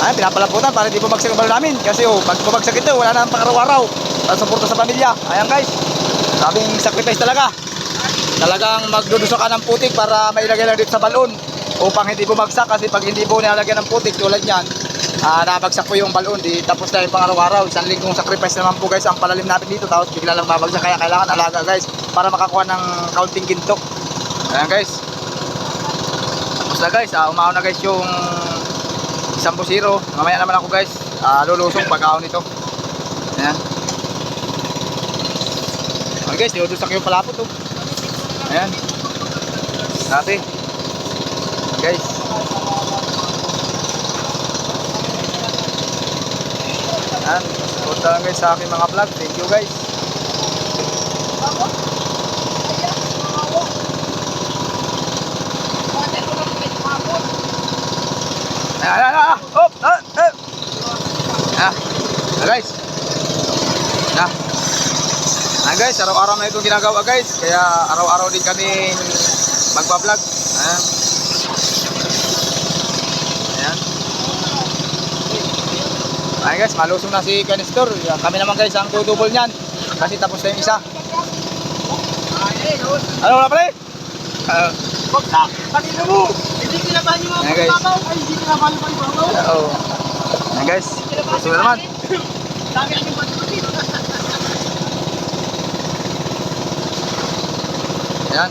Ayan, pinapalaputan para hindi bumagsak yung balon namin. Kasi pag bumagsak ito, wala na pang araw-araw. Para suporta sa pamilya. Ayan guys. Sabing sacrifice talaga. Talagang magdudusa ka ng putik para mailagay lang dito sa balon. Upang hindi bumagsak. Kasi pag hindi po nilalagyan ng putik tulad yan, nabagsak po yung balon. Di tapos na yung pang araw-araw. Isang linggong sacrifice naman po guys ang palalim natin dito. Tapos bigla lang babagsak. Kaya kailangan alaga guys. Para makakuha ng kaunting ginto. Ayan guys. Tapos na guys. Umaon na guys yung isang busiro. Mamaya naman ako guys. Lulusong pag-aon nito. Ayan. Okay guys, diudusak yung palapot oh. Ayan. Dati. Guys. Ayan. Punta lang guys sa aking mga vlog. Thank you guys. Ayan. Hop. Guys. Guys, araw-araw na itong ginagawa guys. Kaya araw-araw din kami magpa-vlog. Ayan guys, malusong na si Canistor. Kami naman guys ang tutubol niyan. Kasi tapos na yung isa. Ano wala pala eh? Bagsak! Kanina mo! Hindi kinabahan yung mga pagbabaw! Ay, hindi kinabahan yung pagbabaw! Oo. Ayan guys, gusto na naman. Dami ang yung pagbabaw! Ayan.